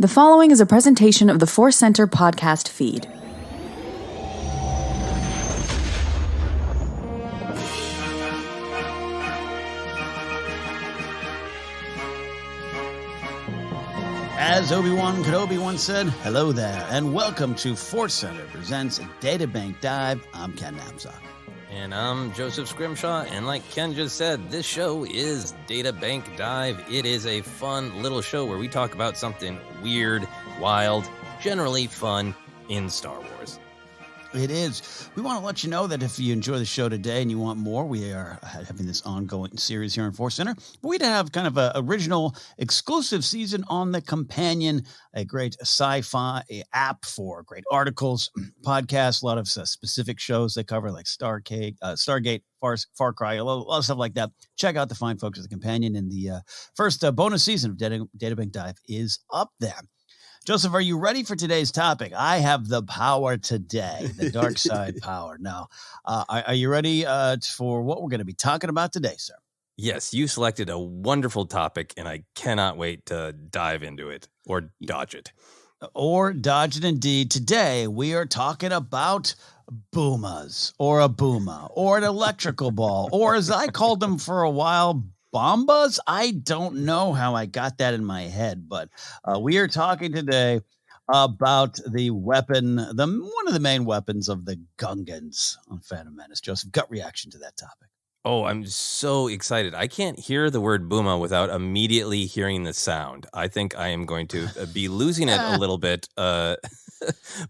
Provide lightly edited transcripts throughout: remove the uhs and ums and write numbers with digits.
The following is a presentation of the Force Center podcast feed. As Obi-Wan Kenobi once said, hello there, and welcome to Force Center presents Databank Dive. I'm Ken Napzok. And I'm Joseph Scrimshaw, and like Ken just said, this show is Databank Dive. It is a fun little show where we talk about something weird, wild, generally fun in Star Wars. It is. We want to let you know that if you enjoy the show today and you want more, we are having this ongoing series here in Force Center. We'd have kind of an original exclusive season on The Companion, a great sci-fi app for great articles, podcasts, a lot of specific shows they cover like Stargate, Far Cry, a lot of stuff like that. Check out the fine folks at The Companion, and the first bonus season of Databank Dive is up there. Joseph, are you ready for today's topic? I have the power today, the dark side power. Now, are you ready for what we're going to be talking about today, sir? Yes, you selected a wonderful topic, and I cannot wait to dive into it or dodge it. Or dodge it indeed. Today, we are talking about boomas, or a booma, or an electrical ball, or as I called them for a while, bombas? I don't know how I got that in my head, but we are talking today about the weapon, one of the main weapons of the Gungans on Phantom Menace. Joseph, gut reaction to that topic. Oh, I'm so excited. I can't hear the word booma without immediately hearing the sound. I think I am going to be losing it a little bit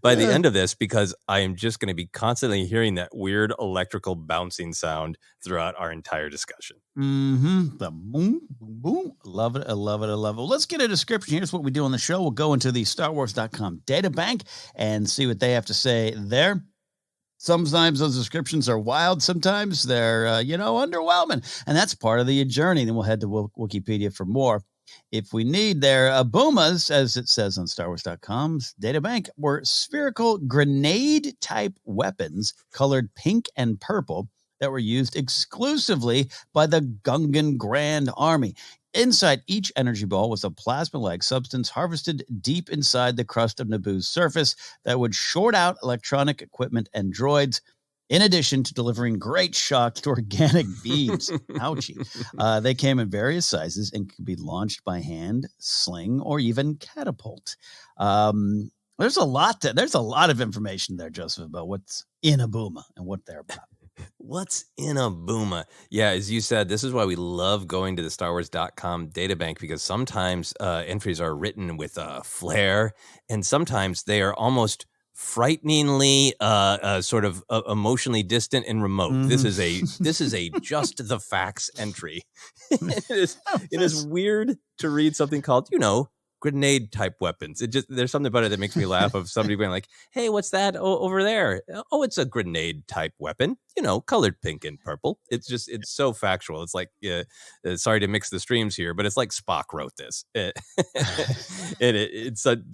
by the end of this, because I am just going to be constantly hearing that weird electrical bouncing sound throughout our entire discussion. Mm-hmm. The boom, boom, boom. Love it. I love it. I love it. Let's get a description. Here's what we do on the show. We'll go into the StarWars.com databank and see what they have to say there. Sometimes those descriptions are wild. Sometimes they're, underwhelming. And that's part of the journey. Then we'll head to Wookieepedia for more. If we need their boomas, as it says on StarWars.com's databank, were spherical grenade-type weapons colored pink and purple that were used exclusively by the Gungan Grand Army. Inside each energy ball was a plasma-like substance harvested deep inside the crust of Naboo's surface that would short out electronic equipment and droids, in addition to delivering great shock to organic beams. Ouchie. They came in various sizes and could be launched by hand, sling, or even catapult. There's a lot of information there, Joseph, about what's in a booma and what they're about. What's in a booma? Yeah, as you said, this is why we love going to the StarWars.com databank, because sometimes entries are written with flair, and sometimes they are almost frighteningly sort of emotionally distant and remote. Mm-hmm. This is a just the facts entry. It is weird to read something called, grenade type weapons. There's something about it that makes me laugh, of somebody being like, hey, what's that over there? Oh, it's a grenade type weapon, colored pink and purple. It's so factual. It's like, sorry to mix the streams here, but it's like Spock wrote this. The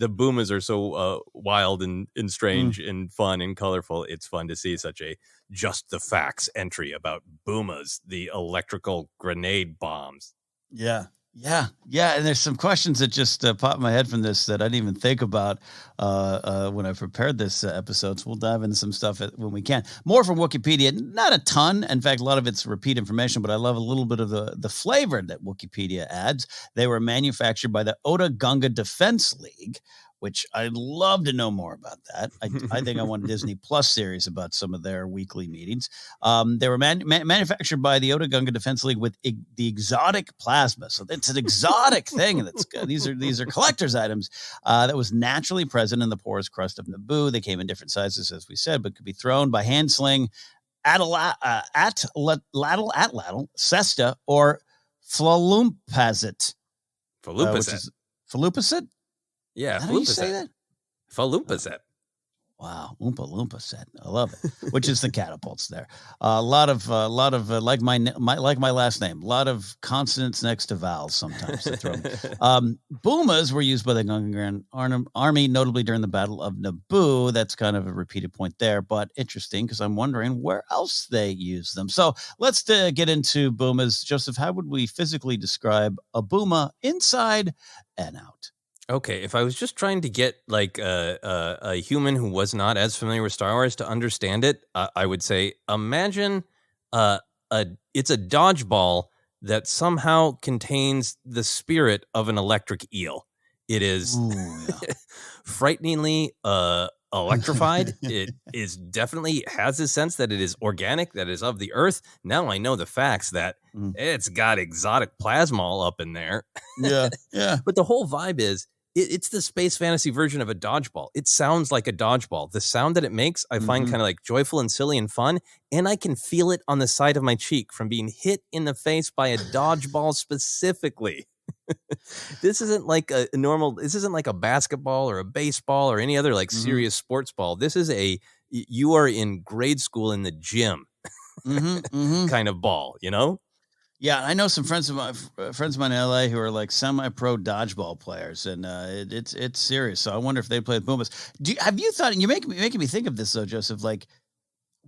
boomas are so wild and strange and fun and colorful. It's fun to see such a just the facts entry about boomas, the electrical grenade bombs. Yeah. And there's some questions that just popped in my head from this that I didn't even think about when I prepared this episode. So we'll dive into some stuff when we can. More from Wookieepedia. Not a ton. In fact, a lot of it's repeat information, but I love a little bit of the flavor that Wookieepedia adds. They were manufactured by the Oda Gunga Defense League, which I'd love to know more about that. I think I want a Disney Plus series about some of their weekly meetings. They were manufactured by the Oda Gunga Defense League with the exotic plasma. So it's an exotic thing. That's good. These are collector's items that was naturally present in the porous crust of Naboo. They came in different sizes, as we said, but could be thrown by hand sling, atlatl, cesta, or falumpazit. Falumpazit? Yeah, how do you say that? Falumpazet. Wow, Oompa Loompa set. I love it. Which is the catapults there. A lot of like my last name. A lot of consonants next to vowels sometimes to throw me. Boomas were used by the Gungan Grand Army, notably during the Battle of Naboo. That's kind of a repeated point there, but interesting because I'm wondering where else they use them. So let's get into boomas. Joseph, how would we physically describe a booma inside and out? Okay, if I was just trying to get like a human who was not as familiar with Star Wars to understand it, I would say imagine uh, it's a dodgeball that somehow contains the spirit of an electric eel. It is Ooh, frighteningly electrified. It is definitely has this sense that it is organic, that is of the earth. Now I know the facts that it's got exotic plasma all up in there. Yeah, yeah. But the whole vibe is it's the space fantasy version of a dodgeball. It sounds like a dodgeball. The sound that it makes, I find kind of like joyful and silly and fun. And I can feel it on the side of my cheek from being hit in the face by a dodgeball specifically. This isn't like a normal, this isn't like a basketball or a baseball or any other like serious sports ball. This is you are in grade school in the gym kind of ball, you know? Yeah, I know some friends of mine in LA who are like semi-pro dodgeball players, and it's serious. So I wonder if they play with Boomas. Have you thought? And you're making me think of this though, Joseph. Like,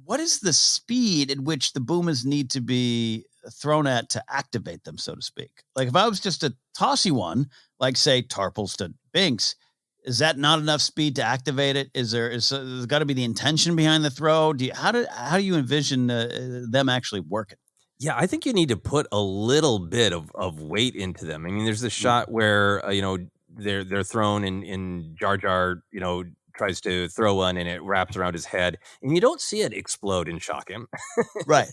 what is the speed at which the Boomas need to be thrown at to activate them, so to speak? Like, if I was just a tossy one, like say Tarples to Binks, is that not enough speed to activate it? There's got to be the intention behind the throw? How do you envision them actually working? Yeah, I think you need to put a little bit of weight into them. I mean, there's this shot where they're thrown and Jar Jar tries to throw one and it wraps around his head, and you don't see it explode and shock him. Right.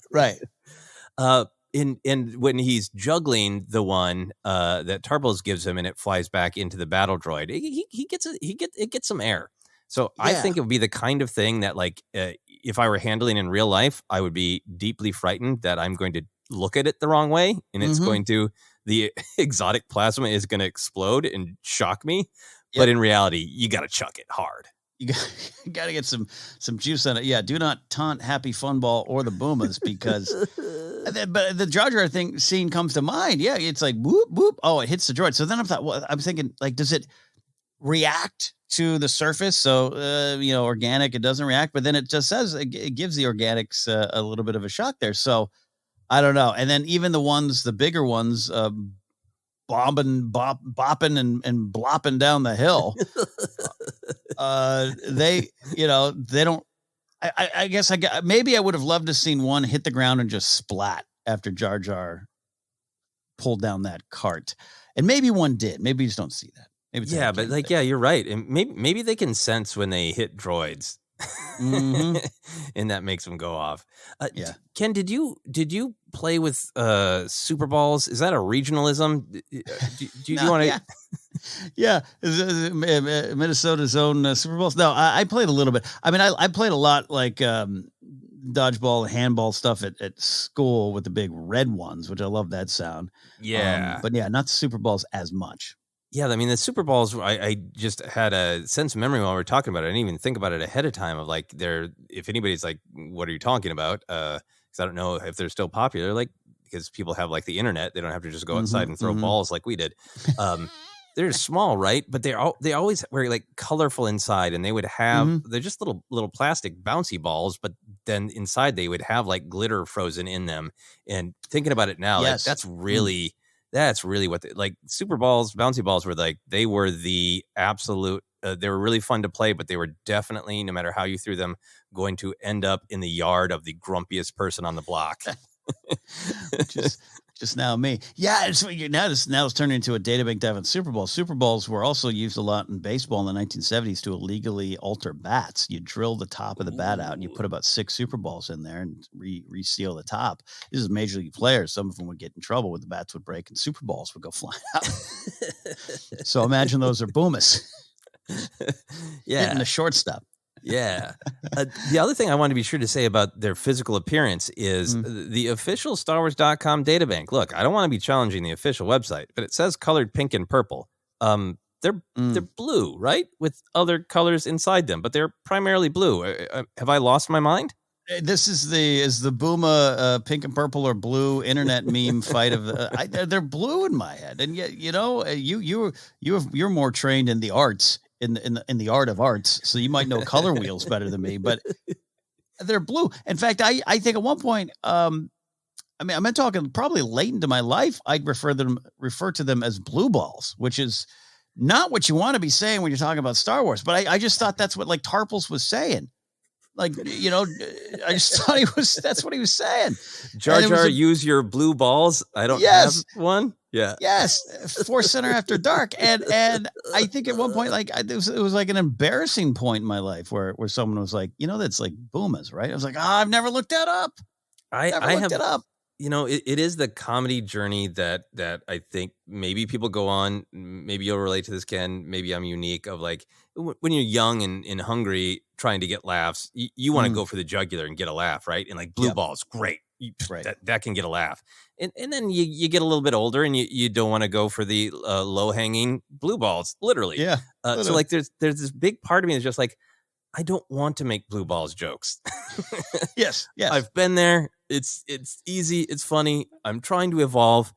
And when he's juggling the one that Tarples gives him and it flies back into the battle droid, it gets some air. So I think it would be the kind of thing that like if I were handling in real life, I would be deeply frightened that I'm going to look at it the wrong way and it's going to, the exotic plasma is going to explode and shock me. Yep. But in reality, you got to chuck it hard. You got to get some juice on it. Yeah, do not taunt Happy Fun Ball or the Boomas because but the Jar Jar scene comes to mind. Yeah, it's like whoop whoop. Oh, it hits the droid. So then I'm thinking like, does it react to the surface? So organic, it doesn't react, but then it just says it gives the organics a little bit of a shock there. So I don't know. And then even the bigger ones, bopping and blopping down the hill. They don't. I guess maybe I would have loved to seen one hit the ground and just splat after Jar Jar pulled down that cart, and maybe one did. Maybe you just don't see that. Yeah, but like, yeah, you're right. And maybe they can sense when they hit droids and that makes them go off. Ken, did you play with Super Balls? Is that a regionalism? Do you want to? Yeah. Minnesota's own Super Balls. No, I played a little bit. I mean, I played a lot like dodgeball, handball stuff at school with the big red ones, which I love that sound. Yeah. But yeah, not the Super Balls as much. Yeah, I mean, the Super Balls, I just had a sense of memory while we were talking about it. I didn't even think about it ahead of time of like, if anybody's like, what are you talking about? Because I don't know if they're still popular, like, because people have like the internet. They don't have to just go outside and throw balls like we did. They're small, right? But they always were like colorful inside, and they would have, they're just little plastic bouncy balls, but then inside they would have like glitter frozen in them. And thinking about it now, like, that's really what like Super Balls, bouncy balls were like, they were the absolute, they were really fun to play, but they were definitely, no matter how you threw them, going to end up in the yard of the grumpiest person on the block. Just now me. Yeah, now it's turning into a Databank Dive on Super Balls. Super Balls were also used a lot in baseball in the 1970s to illegally alter bats. You drill the top of the bat out and you put about 6 Super Balls in there and reseal the top. This is Major League players. Some of them would get in trouble when the bats would break and Super Balls would go flying out. So imagine those are Boomas. Yeah. Hitting the shortstop. Yeah. The other thing I want to be sure to say about their physical appearance is the official StarWars.com databank. Look, I don't want to be challenging the official website, but it says colored pink and purple. They're blue, right? With other colors inside them, but they're primarily blue. Have I lost my mind? This is the Booma pink and purple or blue internet meme fight of they're blue in my head, and yet you're more trained in the arts. In the art of arts, so you might know color wheels better than me, but they're blue. In fact, I think at one point, I'm talking probably late into my life, I'd refer to them as blue balls, which is not what you want to be saying when you're talking about Star Wars. But I just thought that's what like Tarples was saying. Like, you know, I just thought that's what he was saying. Jar Jar, use your blue balls. I don't have one. Yeah. Yes. Force Center After Dark. And I think at one point, like it was like an embarrassing point in my life where someone was like, you know, that's like Boomas, right? I was like, I've never looked that up. I looked it up. You know, it is the comedy journey that I think maybe people go on. Maybe you'll relate to this, Ken. Maybe I'm unique of like when you're young and hungry, trying to get laughs, you want to go for the jugular and get a laugh, right? And like blue balls, great. Right. That can get a laugh. And then you get a little bit older and you don't want to go for the low hanging blue balls, literally. Yeah. So like there's this big part of me that's just like, I don't want to make blue balls jokes. Yes. I've been there. It's easy. It's funny. I'm trying to evolve.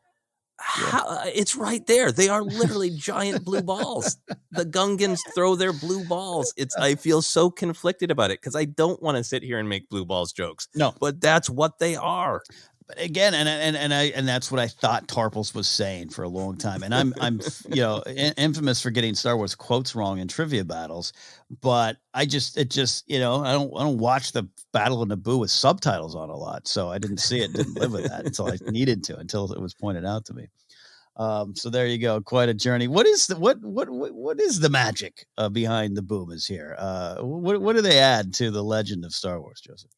It's right there. They are literally giant blue balls. The Gungans throw their blue balls. I feel so conflicted about it because I don't want to sit here and make blue balls jokes. No, but that's what they are. But again, and that's what I thought Tarples was saying for a long time. And I'm you know, infamous for getting Star Wars quotes wrong in trivia battles. But it just you know, I don't watch the Battle of Naboo with subtitles on a lot, so I didn't see it, didn't live with that until I needed to, until it was pointed out to me. So there you go, quite a journey. What is the magic behind the Boomas here? What do they add to the legend of Star Wars, Joseph?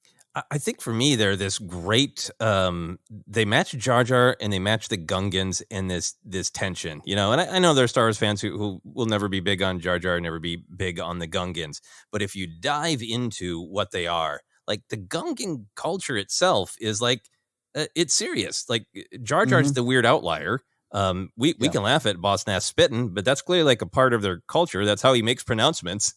I think for me, they're this great. They match Jar Jar and they match the Gungans in this tension, you know. And I know there are Star Wars fans who will never be big on Jar Jar, never be big on the Gungans. But if you dive into what they are, like the Gungan culture itself is like it's serious. Like Jar Jar's the weird outlier. We can laugh at Boss Nass spitting, but that's clearly like a part of their culture. That's how he makes pronouncements.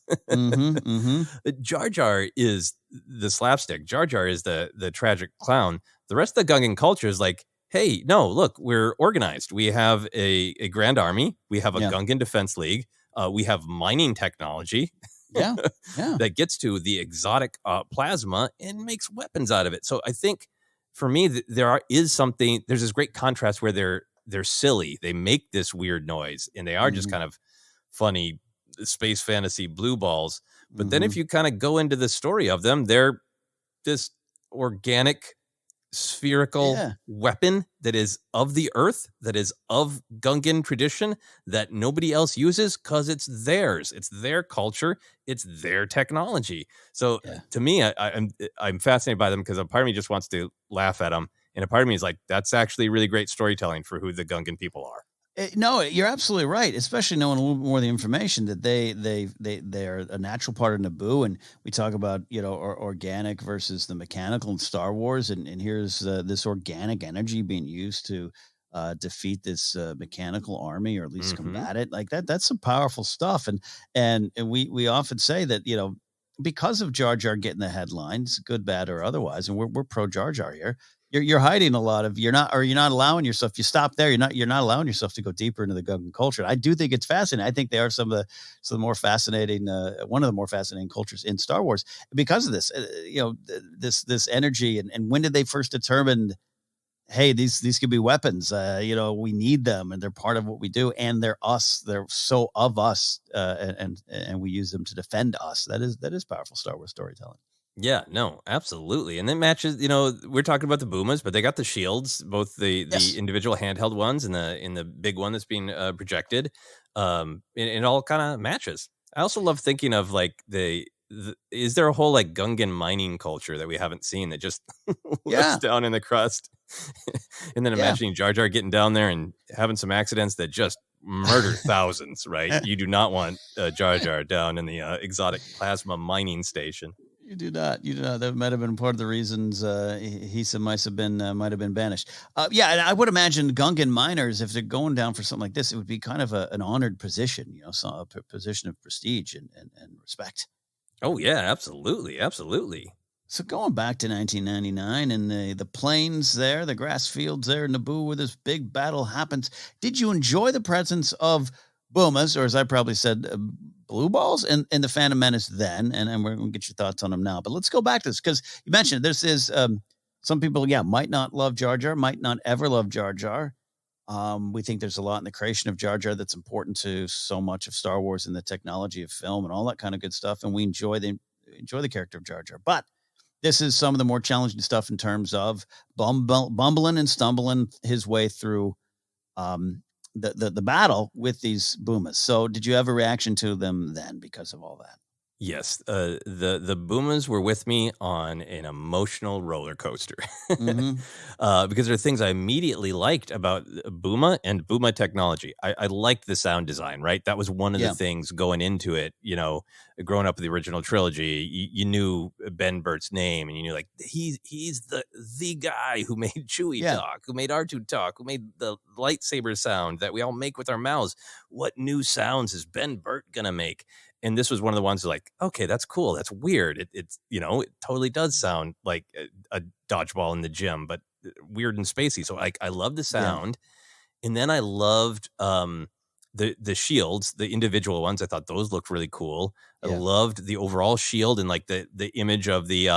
Jar Jar is the slapstick. Jar Jar is the tragic clown. The rest of the Gungan culture is like, hey, no, look, we're organized. We have a grand army. We have a Gungan Defense League. We have mining technology. That gets to the exotic plasma and makes weapons out of it. So I think for me, there's this great contrast where they're silly. They make this weird noise and they are just kind of funny space fantasy blue balls. But then if you kind of go into the story of them, they're this organic spherical weapon that is of the earth, that is of Gungan tradition, that nobody else uses because it's theirs. It's their culture. It's their technology. So to me, I'm fascinated by them because a part of me just wants to laugh at them. And a part of me is like, that's actually really great storytelling for who the Gungan people are. No, you're absolutely right. Especially knowing a little more of the information that they are a natural part of Naboo, and we talk about organic versus the mechanical in Star Wars, and here's this organic energy being used to defeat this mechanical army, or at least combat it. Like that's some powerful stuff, and we often say that because of Jar Jar getting the headlines, good, bad, or otherwise, and we're pro Jar Jar here. You're hiding a lot of you're not allowing yourself. If you stop there, you're not allowing yourself to go deeper into the Gungan culture. I do think it's fascinating. I think they are some of the more fascinating, one of the more fascinating cultures in Star Wars because of this. This energy, and when did they first determine, hey, these could be weapons? We need them, and they're part of what we do, and they're us. They're so of us, and we use them to defend us. That is powerful Star Wars storytelling. Yeah, no, absolutely. And then matches, we're talking about the Boomas, but they got the shields, both the individual handheld ones and the big one that's being projected. And it all kind of matches. I also love thinking of like is there a whole like Gungan mining culture that we haven't seen that just lives down in the crust? And then imagining Jar Jar getting down there and having some accidents that just murder thousands, right? You do not want Jar Jar down in the exotic plasma mining station. You do not. That might have been part of the reasons he might have been banished. And I would imagine Gungan miners, if they're going down for something like this, it would be kind of an honored position, a position of prestige and respect. Oh yeah, absolutely, absolutely. So going back to 1999 and the plains there, the grass fields there in Naboo, where this big battle happens, did you enjoy the presence of Boomas, or as I probably said, blue balls in the Phantom Menace then, and we're going to get your thoughts on them now. But let's go back to this, because you mentioned this is some people, might not love Jar Jar, might not ever love Jar Jar. We think there's a lot in the creation of Jar Jar that's important to so much of Star Wars and the technology of film and all that kind of good stuff. And we enjoy the character of Jar Jar. But this is some of the more challenging stuff in terms of bumbling and stumbling his way through the battle with these boomers. So did you have a reaction to them then because of all that? Yes, the boomers were with me on an emotional roller coaster because there are things I immediately liked about Booma and Booma technology. I liked the sound design, right? That was one of the things going into it. You know, growing up with the original trilogy, you knew Ben Burtt's name, and you knew like he's the guy who made Chewie talk, who made R2 talk, who made the lightsaber sound that we all make with our mouths. What new sounds is Ben Burt gonna make? And this was one of the ones that like, okay, that's cool. That's weird. It's, you know, it totally does sound like a dodgeball in the gym, but weird and spacey. So I love the sound. Yeah. And then I loved the shields, the individual ones. I thought those looked really cool. I loved the overall shield and like the image of the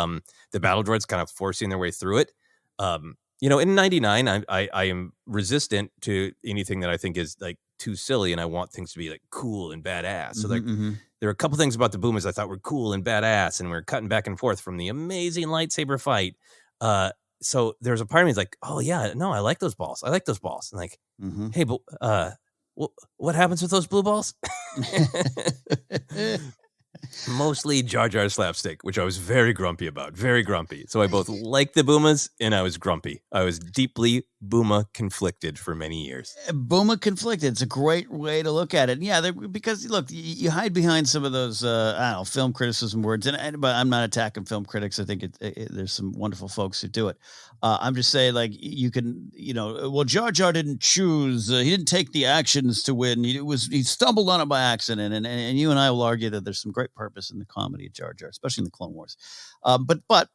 battle droids kind of forcing their way through it. You know, in 99, I am resistant to anything that I think is like too silly, and I want things to be like cool and badass. So like there are a couple things about the boomers I thought were cool and badass, and we're cutting back and forth from the amazing lightsaber fight. So there's a part of me that's like, oh yeah, no, I like those balls. I like those balls. And like, hey, but what happens with those blue balls? Mostly Jar Jar slapstick, which I was very grumpy about. Very grumpy. So I both liked the Boomas and I was grumpy. I was deeply Booma conflicted for many years. Booma conflicted. It's a great way to look at it. Yeah, because look, you hide behind some of those, I don't know, film criticism words, but I'm not attacking film critics. I think there's some wonderful folks who do it. I'm just saying, like, you can, you know, well, Jar Jar didn't choose. He didn't take the actions to win. He stumbled on it by accident. And you and I will argue that there's some great purpose in the comedy of Jar Jar, especially in the Clone Wars. But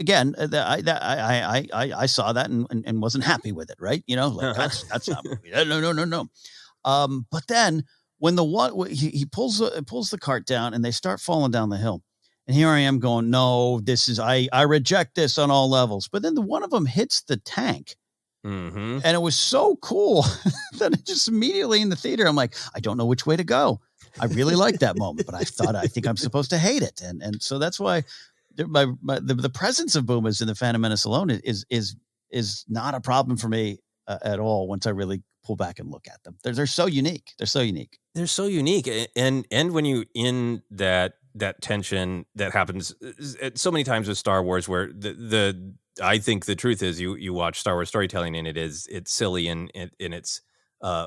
again, I saw that and wasn't happy with it, right? You know, like that's not no. But then when he pulls the cart down and they start falling down the hill, and here I am going, no, I reject this on all levels. But then one of them hits the tank. And it was so cool that it just immediately in the theater, I'm like, I don't know which way to go. I really liked that moment, but I think I'm supposed to hate it. And so that's why the presence of Boomas in the Phantom Menace alone is not a problem for me at all. Once I really pull back and look at them, they're so unique. They're so unique. They're so unique. And when you in that tension that happens so many times with Star Wars, where I think the truth is you watch Star Wars storytelling and it's silly and it's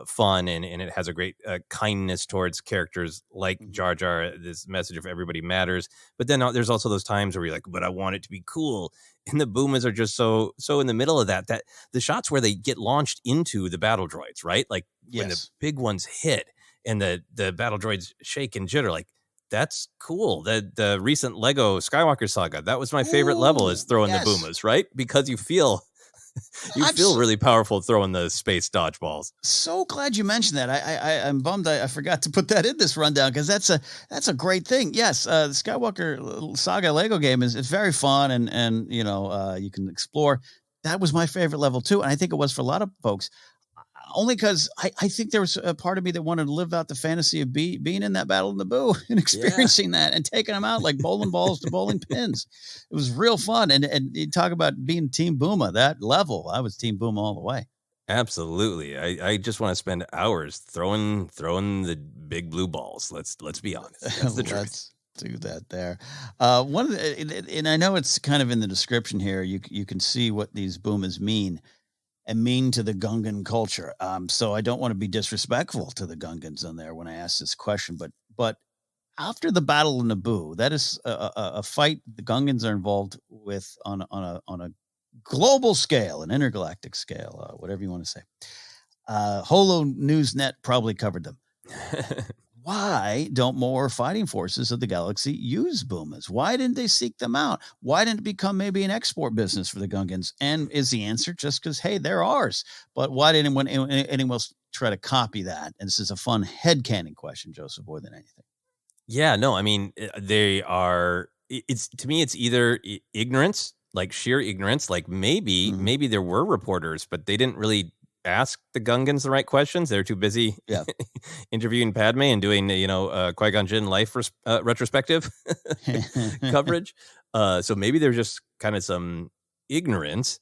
fun and it has a great kindness towards characters like Jar Jar, this message of everybody matters. But then there's also those times where you're like, but I want it to be cool. And the Boomas are just so in the middle of that the shots where they get launched into the battle droids, right? Like when the big ones hit and the battle droids shake and jitter, like that's cool. The recent Lego Skywalker Saga, that was my favorite level, is throwing the Boomas, right? Because you feel really powerful throwing the space dodgeballs. So glad you mentioned that. I'm bummed I forgot to put that in this rundown, because that's a great thing. Yes, the Skywalker Saga Lego game is very fun and you know, you can explore. That was my favorite level too, and I think it was for a lot of folks. Only because I think there was a part of me that wanted to live out the fantasy of being in that battle in Naboo and experiencing that and taking them out like bowling balls to bowling pins. It was real fun. And you talk about being Team Booma, that level, I was Team Booma all the way. Absolutely. I just want to spend hours throwing the big blue balls. Let's be honest. That's the truth. Let's do that there. And I know it's kind of in the description here. You can see what these Boomas mean to the Gungan culture. So I don't want to be disrespectful to the Gungans on there when I ask this question, but after the Battle of Naboo, that is a fight the Gungans are involved with on a global scale, an intergalactic scale, whatever you want to say. Holo Newsnet probably covered them. Why don't more fighting forces of the galaxy use Boomas? Why didn't they seek them out? Why didn't it become maybe an export business for the Gungans? And is the answer just because, hey, they're ours? But why didn't anyone else try to copy that? And this is a fun headcanon question, Joseph, more than anything. Yeah, no, I mean, they are, to me, it's either ignorance, like sheer ignorance, like maybe there were reporters, but they didn't really ask the Gungans the right questions. They're too busy interviewing Padme and doing, Qui-Gon Jinn life retrospective coverage. So maybe there's just kind of some ignorance.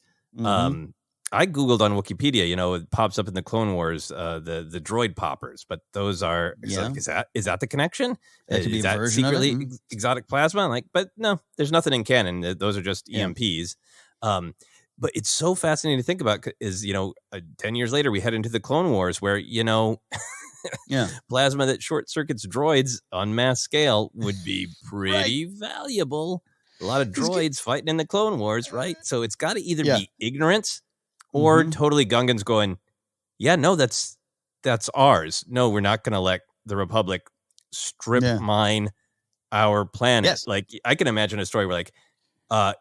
I Googled on Wookieepedia, it pops up in the Clone Wars, the droid poppers, but those are, is that the connection? That could be is a that version secretly of it? exotic plasma? But no, there's nothing in canon. Those are just EMPs. But it's so fascinating to think about is, 10 years later, we head into the Clone Wars where, plasma that short circuits droids on mass scale would be pretty valuable. A lot of droids fighting in the Clone Wars, right? So it's got to either be ignorance or totally Gungans going, no, that's ours. No, we're not going to let the Republic strip mine our planet. Yes. Like, I can imagine a story where,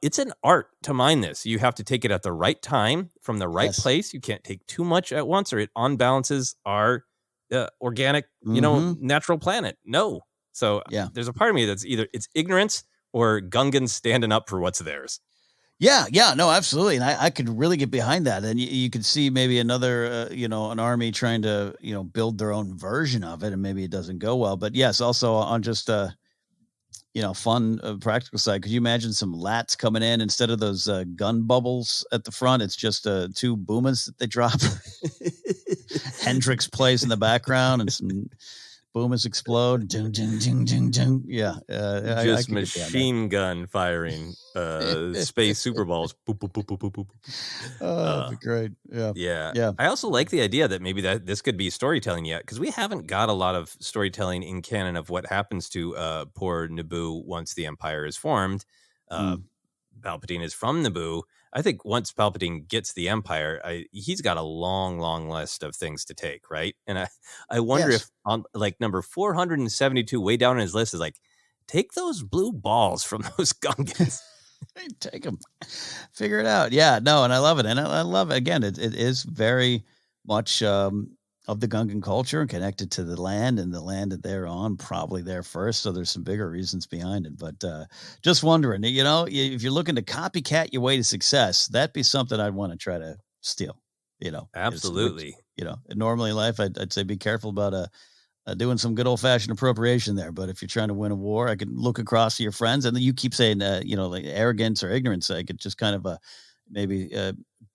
it's an art to mine this. You have to take it at the right time from the right place. You can't take too much at once or it unbalances our organic, natural planet. No. So there's a part of me that's either it's ignorance or Gungans standing up for what's theirs. Yeah, no, absolutely. And I could really get behind that. And you could see maybe another, an army trying to, build their own version of it. And maybe it doesn't go well. But yes, also on just, fun practical side, could you imagine some lats coming in instead of those gun bubbles at the front? It's just 2 boomas that they drop. Hendrix plays in the background and some boomas explode. Ding, ding, ding, ding, ding. Yeah. Just machine gun firing space super balls. Boop, boop, boop, boop, boop, boop. Oh, that'd be great. Yeah. I also like the idea that maybe that this could be storytelling yet, because we haven't got a lot of storytelling in canon of what happens to poor Naboo once the Empire is formed. Palpatine is from Naboo. I think once Palpatine gets the Empire, he's got a long, long list of things to take, right? And I wonder if on number 472, way down on his list, is take those blue balls from those Gungans. Take them, figure it out. Yeah, no, and I love it, and I love it. Again, it is very much of the Gungan culture and connected to the land and the land that they're on, probably there first. So there's some bigger reasons behind it. But just wondering, if you're looking to copycat your way to success, that'd be something I'd want to try to steal. Absolutely. Normally in life, I'd say be careful about doing some good old fashioned appropriation there. But if you're trying to win a war, I could look across to your friends, and then you keep saying, like arrogance or ignorance. I could just kind of maybe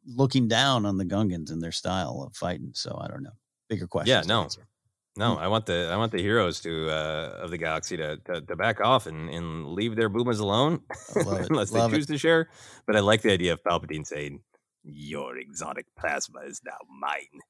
looking down on the Gungans and their style of fighting. So I don't know. Bigger questions. Yeah, no. I want the heroes of the galaxy to back off and leave their boomas alone, unless they choose to share. But I like the idea of Palpatine saying, "Your exotic plasma is now mine."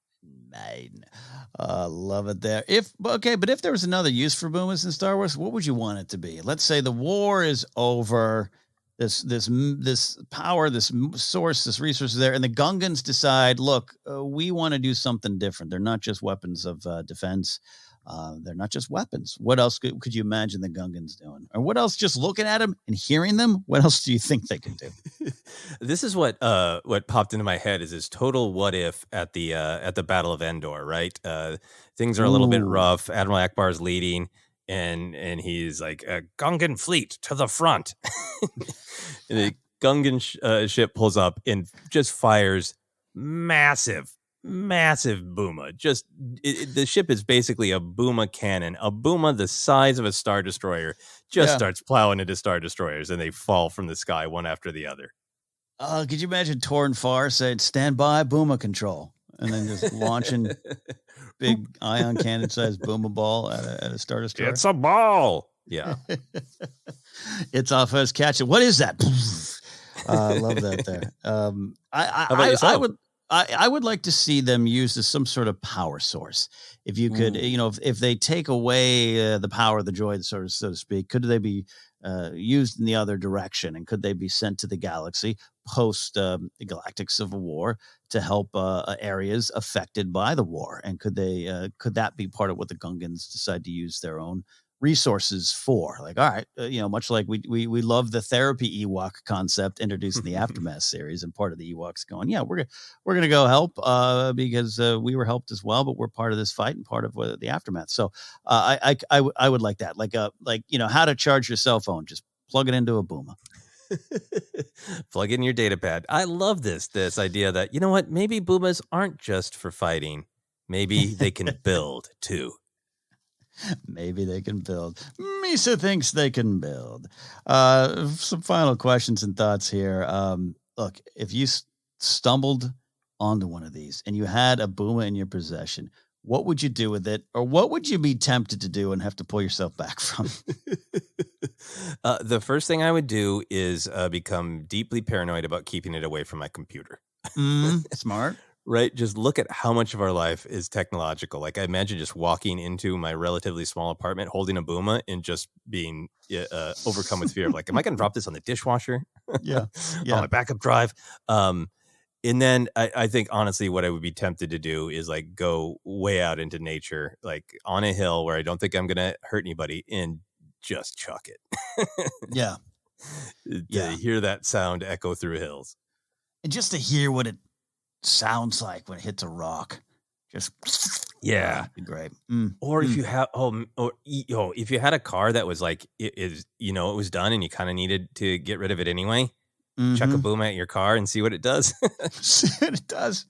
Love it there. But if there was another use for boomas in Star Wars, what would you want it to be? Let's say the war is over. This power, this source, this resource is there, and the Gungans decide, look, we want to do something different. They're not just weapons of defense. They're not just weapons. What else could you imagine the Gungans doing? Or what else, just looking at them and hearing them, what else do you think they can do? This is what popped into my head is this total what if at the Battle of Endor, right? Things are a little bit rough. Admiral Akbar's leading. And he's like, a Gungan fleet to the front. And the Gungan ship pulls up and just fires massive booma. Just the ship is basically a booma cannon. A booma the size of a Star Destroyer starts plowing into Star Destroyers, and they fall from the sky one after the other. Could you imagine Torrin Farr saying, "Stand by, booma control," and then just launching big ion cannon sized booma ball at a Star Destroyer? It's a ball. Yeah. It's off us catch it. What is that? I love that there. I would like to see them used as some sort of power source. If you could, if they take away the power of the droid, so to speak, could they be used in the other direction? And could they be sent to the galaxy post the Galactic Civil War to help areas affected by the war? And could that be part of what the Gungans decide to use their own resources for? Like, all right, much like we love the therapy Ewok concept introduced in the Aftermath series, and part of the Ewoks going, we're gonna go help because we were helped as well, but we're part of this fight and part of the Aftermath. So I would like that, like how to charge your cell phone, just plug it into a booma. Plug in your data pad. I love this idea that, you know what, maybe Boomas aren't just for fighting. Maybe they can build too. Maybe they can build. Misa thinks they can build. Some final questions and thoughts here. Look, if you stumbled onto one of these and you had a Booma in your possession, what would you do with it? Or what would you be tempted to do and have to pull yourself back from? The first thing I would do is become deeply paranoid about keeping it away from my computer. Smart. Right? Just look at how much of our life is technological. Like I imagine just walking into my relatively small apartment, holding a Booma and just being overcome with fear of like, am I going to drop this on the dishwasher? Yeah. On my backup drive. And then I think honestly, what I would be tempted to do is like go way out into nature, like on a hill where I don't think I'm going to hurt anybody and just chuck it. Yeah. To hear that sound echo through hills. And just to hear what it sounds like when it hits a rock. Just that'd be great. Or if you have if you had a car that was like it was done and you kind of needed to get rid of it anyway, chuck a Booma at your car and see what it does. See what it does.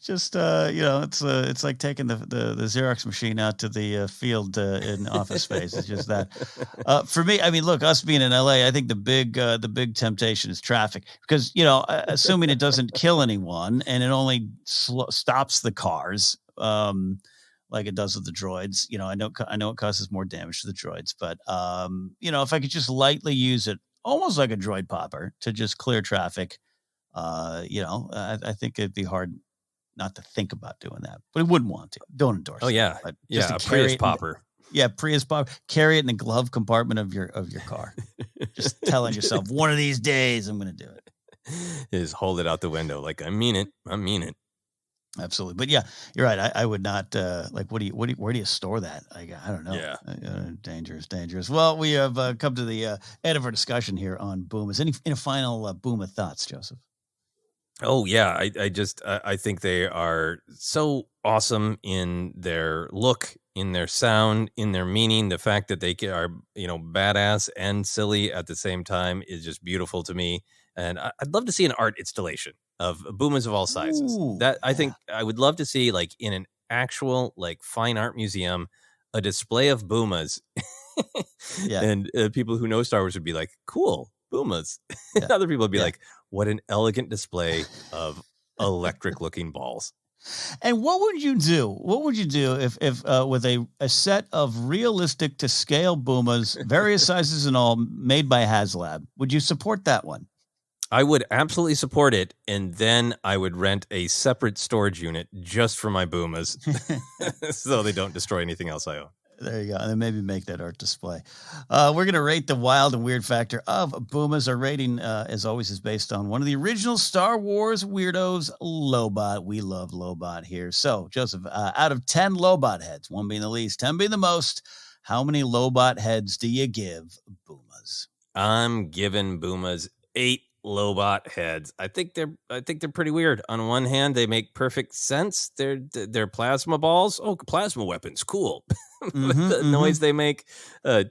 Just it's like taking the Xerox machine out to the field in Office Space. It's just that. For me, I mean, look, us being in LA, I think the big temptation is traffic because assuming it doesn't kill anyone and it only stops the cars, like it does with the droids. I know it causes more damage to the droids, but if I could just lightly use it, almost like a droid popper, to just clear traffic. I think it'd be hard not to think about doing that, but I wouldn't want to. Don't endorse. Oh yeah, but a Prius popper. Prius popper. Carry it in the glove compartment of your car. Just telling yourself, one of these days I'm going to do it. Is hold it out the window like I mean it. Absolutely, but yeah, you're right. I would not where do you store that? I don't know. Yeah, dangerous. Well, we have come to the end of our discussion here on Boomas. Any final Booma thoughts, Joseph? Oh yeah, I think they are so awesome in their look, in their sound, in their meaning. The fact that they are badass and silly at the same time is just beautiful to me. And I'd love to see an art installation of Boomas of all sizes. I think I would love to see like in an actual like fine art museum a display of Boomas. And people who know Star Wars would be like, cool, Boomas. And other people would be like, what an elegant display of electric looking balls. And what would you do? What would you do if with a set of realistic to scale Boomas, various sizes and all, made by HasLab? Would you support that one? I would absolutely support it, and then I would rent a separate storage unit just for my Boomas, so they don't destroy anything else I own. There you go. And then maybe make that art display. We're going to rate the wild and weird factor of Boomas. Our rating, as always, is based on one of the original Star Wars weirdos, Lobot. We love Lobot here. So, Joseph, out of 10 Lobot heads, 1 being the least, 10 being the most, how many Lobot heads do you give Boomas? I'm giving Boomas 8 Lobot heads. I think they're pretty weird. On one hand, they make perfect sense. They're plasma balls. Oh, plasma weapons, cool. The noise they make,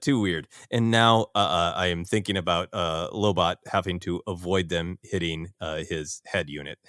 too weird. And now I am thinking about Lobot having to avoid them hitting his head unit.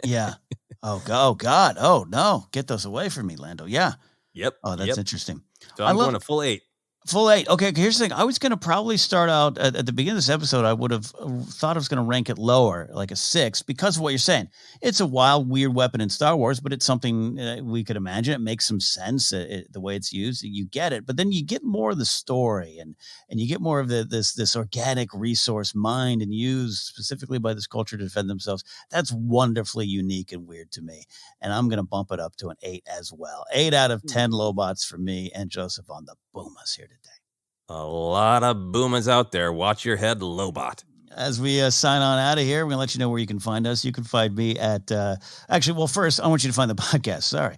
Yeah. Oh God. Oh no, get those away from me, Lando. Yeah. Yep. Oh, that's interesting. So I'm going a full 8. Full 8. Okay, here's the thing. I was going to probably start out at the beginning of this episode. I would have thought I was going to rank it lower, like a 6, because of what you're saying. It's a wild, weird weapon in Star Wars, but it's something we could imagine. It makes some sense the way it's used. You get it, but then you get more of the story, and you get more of this organic resource mined and used specifically by this culture to defend themselves. That's wonderfully unique and weird to me, and I'm going to bump it up to an 8 as well. 8 out of 10 Lobots for me and Joseph on the Boomas here today. A lot of Boomas out there. Watch your head, Lobot. As we sign on out of here, we're going to let you know where you can find us. You can find me at, first, I want you to find the podcast. Sorry.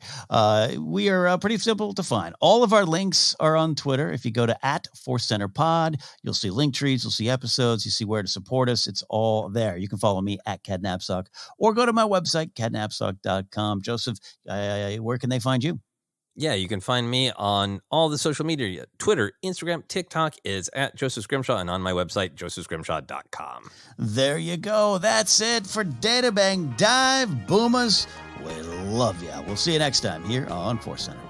We are pretty simple to find. All of our links are on Twitter. If you go to @ForceCenterPod, you'll see link trees, you'll see episodes, you see where to support us. It's all there. You can follow me at Napzok or go to my website, catnapzok.com. Joseph, where can they find you? Yeah, you can find me on all the social media. Twitter, Instagram, TikTok is at Joseph Scrimshaw, and on my website, josephscrimshaw.com. There you go. That's it for Databank Dive. Boomers, we love ya. We'll see you next time here on Force Center.